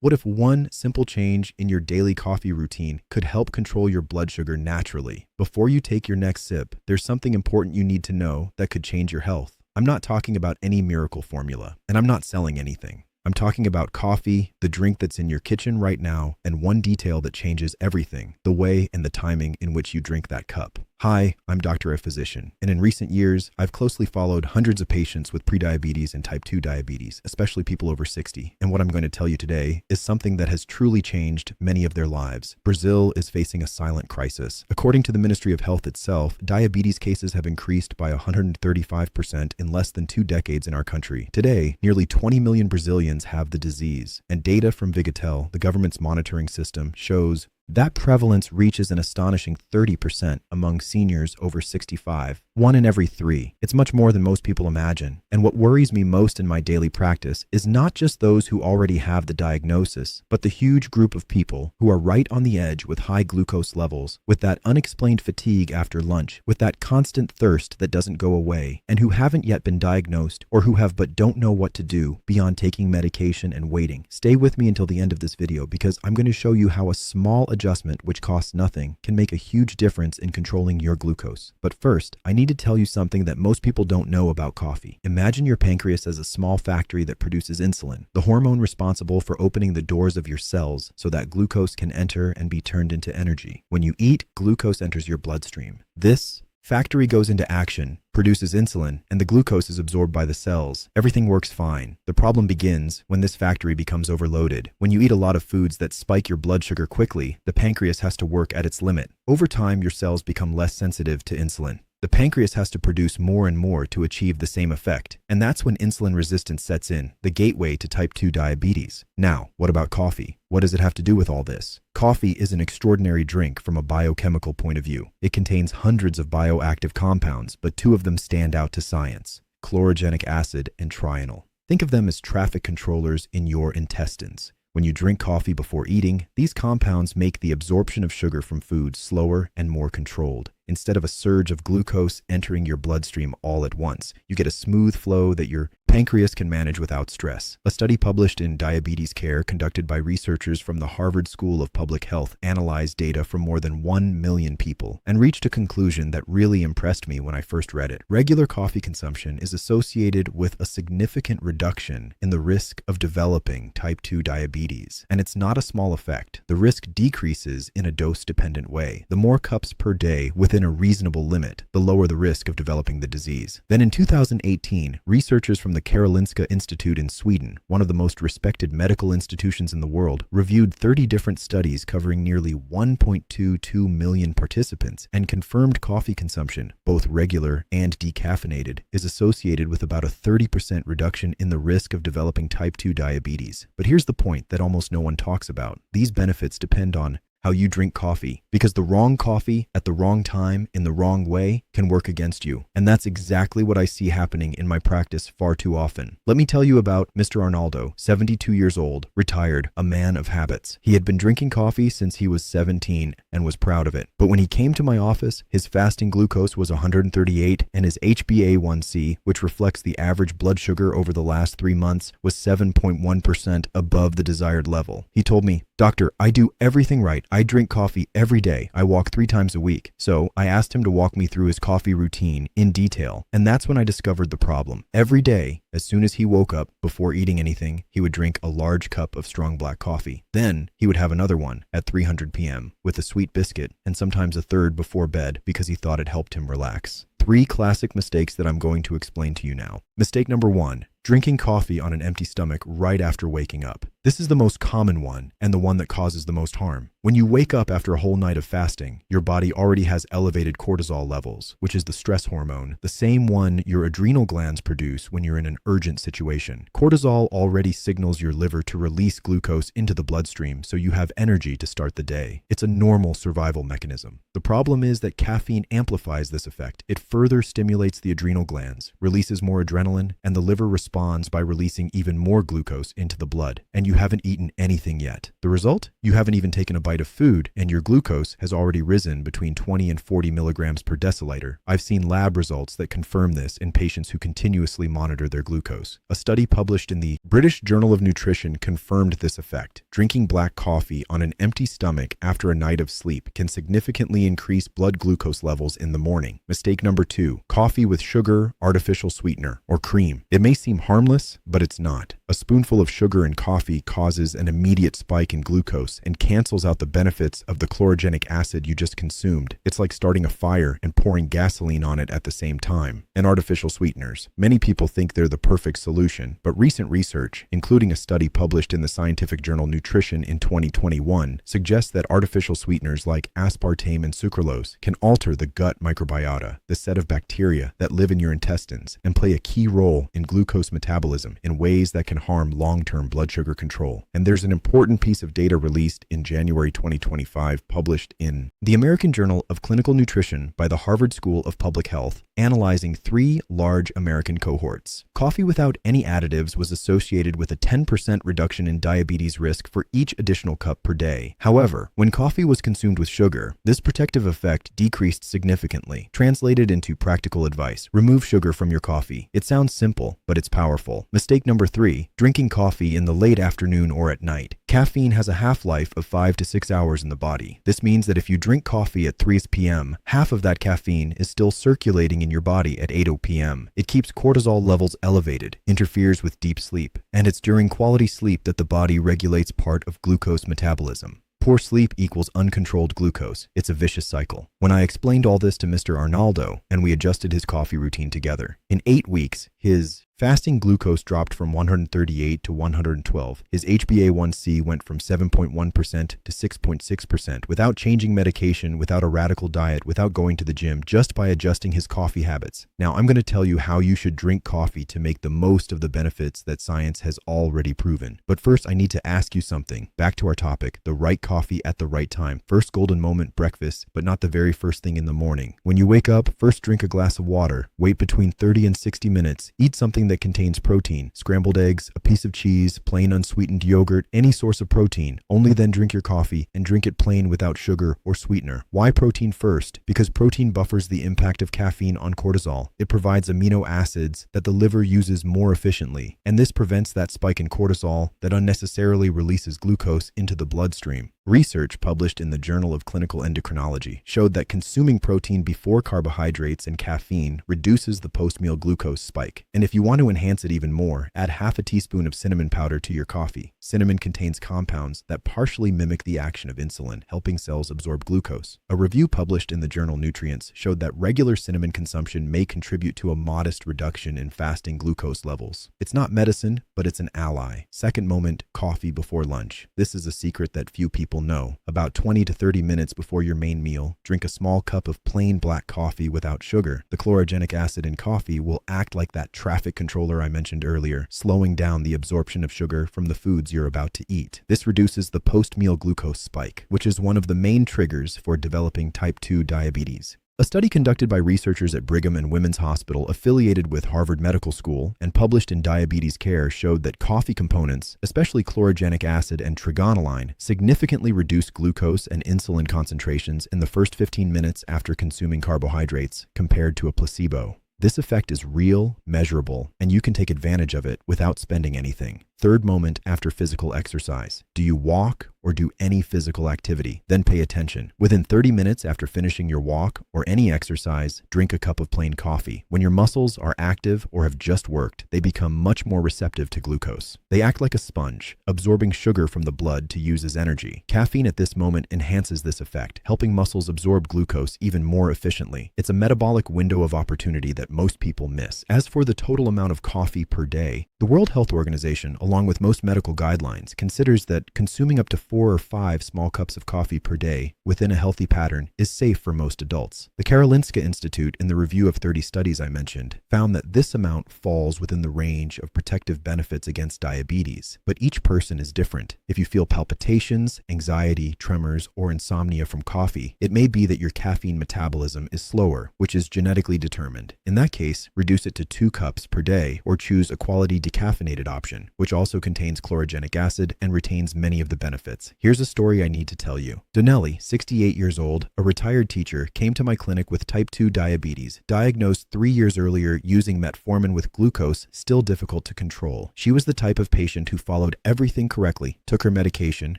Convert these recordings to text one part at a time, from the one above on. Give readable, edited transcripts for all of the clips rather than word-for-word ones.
What if one simple change in your daily coffee routine could help control your blood sugar naturally? Before you take your next sip, there's something important you need to know that could change your health. I'm not talking about any miracle formula, and I'm not selling anything. I'm talking about coffee, the drink that's in your kitchen right now, and one detail that changes everything: the way and the timing in which you drink that cup. Hi, I'm Dr. A Physician, and in recent years, I've closely followed hundreds of patients with prediabetes and type 2 diabetes, especially people over 60. And what I'm going to tell you today is something that has truly changed many of their lives. Brazil is facing a silent crisis. According to the Ministry of Health itself, diabetes cases have increased by 135% in less than 2 decades in our country. Today, nearly 20 million Brazilians have the disease, and data from Vigatel, the government's monitoring system, shows that prevalence reaches an astonishing 30% among seniors over 65, 1 in every 3. It's much more than most people imagine. And what worries me most in my daily practice is not just those who already have the diagnosis, but the huge group of people who are right on the edge with high glucose levels, with that unexplained fatigue after lunch, with that constant thirst that doesn't go away, and who haven't yet been diagnosed or who have but don't know what to do beyond taking medication and waiting. Stay with me until the end of this video because I'm going to show you how a small adjustment, which costs nothing, can make a huge difference in controlling your glucose. But first, I need to tell you something that most people don't know about coffee. Imagine your pancreas as a small factory that produces insulin, the hormone responsible for opening the doors of your cells so that glucose can enter and be turned into energy. When you eat, glucose enters your bloodstream. This factory goes into action, produces insulin, and the glucose is absorbed by the cells. Everything works fine. The problem begins when this factory becomes overloaded. When you eat a lot of foods that spike your blood sugar quickly, the pancreas has to work at its limit. Over time, your cells become less sensitive to insulin. The pancreas has to produce more and more to achieve the same effect. And that's when insulin resistance sets in, the gateway to type 2 diabetes. Now, what about coffee? What does it have to do with all this? Coffee is an extraordinary drink from a biochemical point of view. It contains hundreds of bioactive compounds, but 2 of them stand out to science: chlorogenic acid and trienol. Think of them as traffic controllers in your intestines. When you drink coffee before eating, these compounds make the absorption of sugar from food slower and more controlled. Instead of a surge of glucose entering your bloodstream all at once, you get a smooth flow that your pancreas can manage without stress. A study published in Diabetes Care, conducted by researchers from the Harvard School of Public Health, analyzed data from more than 1 million people and reached a conclusion that really impressed me when I first read it. Regular coffee consumption is associated with a significant reduction in the risk of developing type 2 diabetes. And it's not a small effect. The risk decreases in a dose-dependent way. The more cups per day within a reasonable limit, the lower the risk of developing the disease. Then in 2018, researchers from the Karolinska Institute in Sweden, one of the most respected medical institutions in the world, reviewed 30 different studies covering nearly 1.22 million participants and confirmed coffee consumption, both regular and decaffeinated, is associated with about a 30% reduction in the risk of developing type 2 diabetes. But here's the point that almost no one talks about. These benefits depend on how you drink coffee, because the wrong coffee at the wrong time in the wrong way can work against you. And that's exactly what I see happening in my practice far too often. Let me tell you about Mr. Arnaldo, 72 years old, retired, a man of habits. He had been drinking coffee since he was 17 and was proud of it. But when he came to my office, his fasting glucose was 138 and his HbA1c, which reflects the average blood sugar over the last 3 months, was 7.1% above the desired level. He told me, "Doctor, I do everything right. I drink coffee every day. I walk 3 times a week." So I asked him to walk me through his coffee routine in detail. And that's when I discovered the problem. Every day, as soon as he woke up, before eating anything, he would drink a large cup of strong black coffee. Then he would have another one at 300 p.m. with a sweet biscuit, and sometimes a third before bed because he thought it helped him relax. 3 classic mistakes that I'm going to explain to you now. Mistake number 1. Drinking coffee on an empty stomach right after waking up. This is the most common one and the one that causes the most harm. When you wake up after a whole night of fasting, your body already has elevated cortisol levels, which is the stress hormone, the same one your adrenal glands produce when you're in an urgent situation. Cortisol already signals your liver to release glucose into the bloodstream so you have energy to start the day. It's a normal survival mechanism. The problem is that caffeine amplifies this effect. It further stimulates the adrenal glands, releases more adrenaline, and the liver responds by releasing even more glucose into the blood. And you haven't eaten anything yet. The result? You haven't even taken a bite bite of food, and your glucose has already risen between 20 and 40 milligrams per deciliter. I've seen lab results that confirm this in patients who continuously monitor their glucose. A study published in the British Journal of Nutrition confirmed this effect. Drinking black coffee on an empty stomach after a night of sleep can significantly increase blood glucose levels in the morning. Mistake number 2, coffee with sugar, artificial sweetener, or cream. It may seem harmless, but it's not. A spoonful of sugar in coffee causes an immediate spike in glucose and cancels out the benefits of the chlorogenic acid you just consumed. It's like starting a fire and pouring gasoline on it at the same time. And artificial sweeteners. Many people think they're the perfect solution, but recent research, including a study published in the scientific journal Nutrition in 2021, suggests that artificial sweeteners like aspartame and sucralose can alter the gut microbiota, the set of bacteria that live in your intestines, and play a key role in glucose metabolism in ways that can harm long-term blood sugar control. And there's an important piece of data released in January 2025 published in the American Journal of Clinical Nutrition by the Harvard School of Public Health, analyzing 3 large American cohorts. Coffee without any additives was associated with a 10% reduction in diabetes risk for each additional cup per day. However, when coffee was consumed with sugar, this protective effect decreased significantly. Translated into practical advice: remove sugar from your coffee. It sounds simple, but it's powerful. Mistake number 3, drinking coffee in the late afternoon or at night. Caffeine has a half-life of 5 to 6 hours in the body. This means that if you drink coffee at 3 p.m., half of that caffeine is still circulating in your body at 8 p.m. It keeps cortisol levels elevated, interferes with deep sleep, and it's during quality sleep that the body regulates part of glucose metabolism. Poor sleep equals uncontrolled glucose. It's a vicious cycle. When I explained all this to Mr. Arnaldo and we adjusted his coffee routine together, in 8 weeks, his fasting glucose dropped from 138 to 112. His HbA1c went from 7.1% to 6.6% without changing medication, without a radical diet, without going to the gym, just by adjusting his coffee habits. Now, I'm going to tell you how you should drink coffee to make the most of the benefits that science has already proven. But first, I need to ask you something. Back to our topic, the right coffee at the right time. First golden moment, breakfast, but not the very first thing in the morning. When you wake up, first drink a glass of water. Wait between 30 and 60 minutes. Eat something that contains protein, scrambled eggs, a piece of cheese, plain unsweetened yogurt, any source of protein. Only then drink your coffee, and drink it plain without sugar or sweetener. Why protein first? Because protein buffers the impact of caffeine on cortisol. It provides amino acids that the liver uses more efficiently, and this prevents that spike in cortisol that unnecessarily releases glucose into the bloodstream. Research published in the Journal of Clinical Endocrinology showed that consuming protein before carbohydrates and caffeine reduces the post-meal glucose spike. And if you want to enhance it even more, add half a teaspoon of cinnamon powder to your coffee. Cinnamon contains compounds that partially mimic the action of insulin, helping cells absorb glucose. A review published in the journal Nutrients showed that regular cinnamon consumption may contribute to a modest reduction in fasting glucose levels. It's not medicine, but it's an ally. Second moment, coffee before lunch. This is a secret that few people know. About 20 to 30 minutes before your main meal, drink a small cup of plain black coffee without sugar. The chlorogenic acid in coffee will act like that traffic controller I mentioned earlier, slowing down the absorption of sugar from the foods you're about to eat. This reduces the post-meal glucose spike, which is one of the main triggers for developing type 2 diabetes. A study conducted by researchers at Brigham and Women's Hospital affiliated with Harvard Medical School and published in Diabetes Care showed that coffee components, especially chlorogenic acid and trigonelline, significantly reduce glucose and insulin concentrations in the first 15 minutes after consuming carbohydrates compared to a placebo. This effect is real, measurable, and you can take advantage of it without spending anything. Third moment after physical exercise. Do you walk or do any physical activity? Then pay attention. Within 30 minutes after finishing your walk or any exercise, drink a cup of plain coffee. When your muscles are active or have just worked, they become much more receptive to glucose. They act like a sponge, absorbing sugar from the blood to use as energy. Caffeine at this moment enhances this effect, helping muscles absorb glucose even more efficiently. It's a metabolic window of opportunity that most people miss. As for the total amount of coffee per day, the World Health Organization, along with most medical guidelines, considers that consuming up to 4 or 5 small cups of coffee per day within a healthy pattern is safe for most adults. The Karolinska Institute, in the review of 30 studies I mentioned, found that this amount falls within the range of protective benefits against diabetes, but each person is different. If you feel palpitations, anxiety, tremors, or insomnia from coffee, it may be that your caffeine metabolism is slower, which is genetically determined. In that case, reduce it to 2 cups per day or choose a quality decaffeinated option, which also contains chlorogenic acid and retains many of the benefits. minutes. Here's a story I need to tell you. Donnelly, 68 years old, a retired teacher, came to my clinic with type 2 diabetes, diagnosed 3 years earlier using metformin with glucose still difficult to control. She was the type of patient who followed everything correctly, took her medication,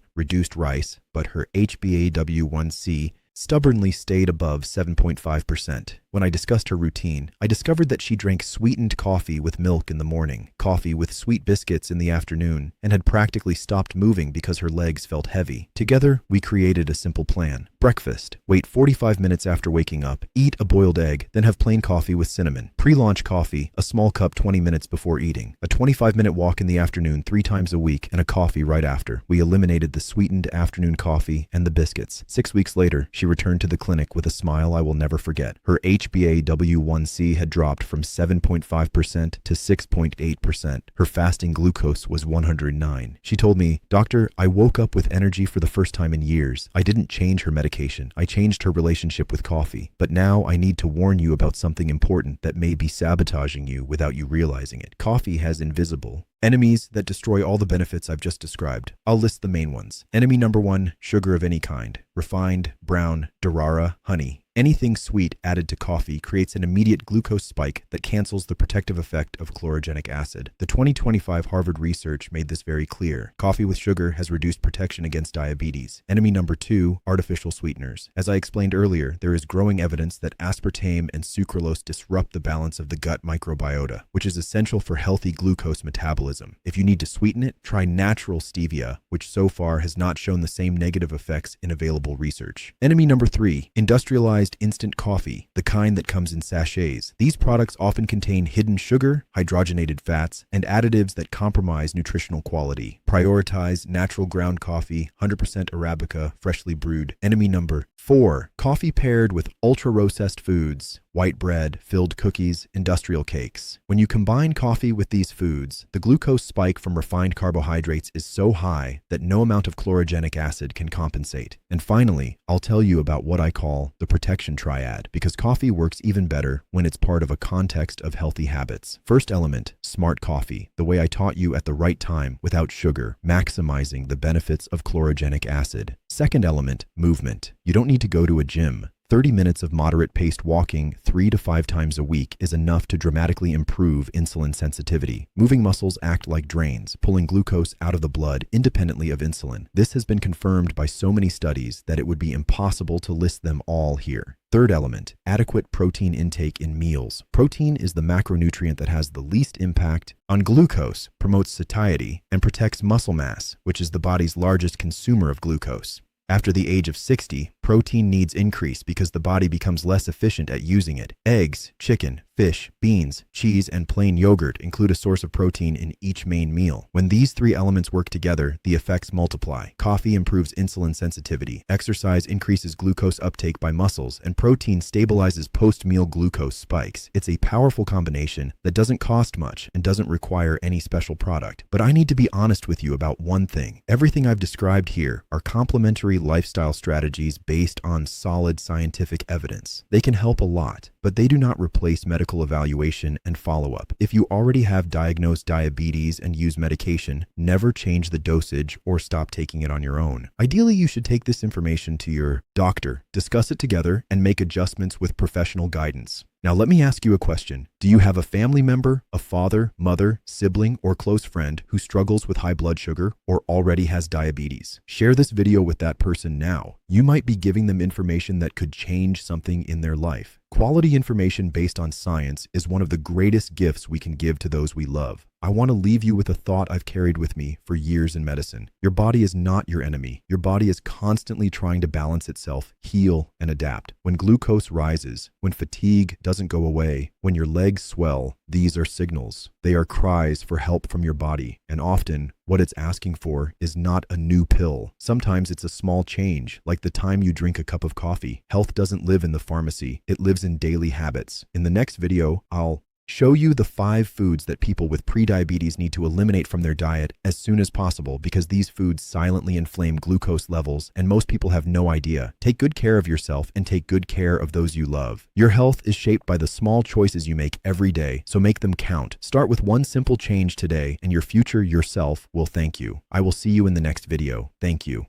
reduced rice, but her HbA1c stubbornly stayed above 7.5%. When I discussed her routine, I discovered that she drank sweetened coffee with milk in the morning, coffee with sweet biscuits in the afternoon, and had practically stopped moving because her legs felt heavy. Together, we created a simple plan. Breakfast. Wait 45 minutes after waking up, eat a boiled egg, then have plain coffee with cinnamon. Pre-launch coffee, a small cup 20 minutes before eating. A 25-minute walk in the afternoon 3 times a week, and a coffee right after. We eliminated the sweetened afternoon coffee and the biscuits. 6 weeks later, she returned to the clinic with a smile I will never forget. Her HbA1c had dropped from 7.5% to 6.8%. Her fasting glucose was 109. She told me, "Doctor, I woke up with energy for the first time in years. I didn't change her medication. I changed her relationship with coffee. But now I need to warn you about something important that may be sabotaging you without you realizing it. Coffee has invisible enemies that destroy all the benefits I've just described. I'll list the main ones. Enemy number 1, sugar of any kind. Refined, brown, Demerara, honey. Anything sweet added to coffee creates an immediate glucose spike that cancels the protective effect of chlorogenic acid. The 2025 Harvard research made this very clear. Coffee with sugar has reduced protection against diabetes. Enemy number 2, artificial sweeteners. As I explained earlier, there is growing evidence that aspartame and sucralose disrupt the balance of the gut microbiota, which is essential for healthy glucose metabolism. If you need to sweeten it, try natural stevia, which so far has not shown the same negative effects in available research. Enemy number 3, industrialized instant coffee, the kind that comes in sachets. These products often contain hidden sugar, hydrogenated fats, and additives that compromise nutritional quality. Prioritize natural ground coffee, 100% Arabica, freshly brewed. Enemy number 4, coffee paired with ultra-processed foods, white bread, filled cookies, industrial cakes. When you combine coffee with these foods, the glucose spike from refined carbohydrates is so high that no amount of chlorogenic acid can compensate. And finally, I'll tell you about what I call the protection triad, because coffee works even better when it's part of a context of healthy habits. First element, smart coffee, the way I taught you, at the right time without sugar, maximizing the benefits of chlorogenic acid. Second element, movement. You don't need to go to a gym. 30 minutes of moderate-paced walking 3 to 5 times a week is enough to dramatically improve insulin sensitivity. Moving muscles act like drains, pulling glucose out of the blood independently of insulin. This has been confirmed by so many studies that it would be impossible to list them all here. Third element, adequate protein intake in meals. Protein is the macronutrient that has the least impact on glucose, promotes satiety, and protects muscle mass, which is the body's largest consumer of glucose. After the age of 60, protein needs increase because the body becomes less efficient at using it. Eggs, chicken, fish, beans, cheese, and plain yogurt include a source of protein in each main meal. When these 3 elements work together, the effects multiply. Coffee improves insulin sensitivity, exercise increases glucose uptake by muscles, and protein stabilizes post-meal glucose spikes. It's a powerful combination that doesn't cost much and doesn't require any special product. But I need to be honest with you about one thing. Everything I've described here are complementary lifestyle strategies based on solid scientific evidence. They can help a lot, but they do not replace medical evaluation and follow-up. If you already have diagnosed diabetes and use medication, never change the dosage or stop taking it on your own. Ideally, you should take this information to your doctor, discuss it together, and make adjustments with professional guidance. Now, let me ask you a question. Do you have a family member, a father, mother, sibling, or close friend who struggles with high blood sugar or already has diabetes? Share this video with that person now. You might be giving them information that could change something in their life. Quality information based on science is one of the greatest gifts we can give to those we love. I want to leave you with a thought I've carried with me for years in medicine. Your body is not your enemy. Your body is constantly trying to balance itself, heal, and adapt. When glucose rises, when fatigue doesn't go away, when your legs swell, these are signals. They are cries for help from your body, and often what it's asking for is not a new pill. Sometimes it's a small change, like the time you drink a cup of coffee. Health doesn't live in the pharmacy. It lives in daily habits. In the next video, I'll show you the 5 foods that people with prediabetes need to eliminate from their diet as soon as possible because these foods silently inflame glucose levels and most people have no idea. Take good care of yourself and take good care of those you love. Your health is shaped by the small choices you make every day, so make them count. Start with one simple change today and your future yourself will thank you. I will see you in the next video. Thank you.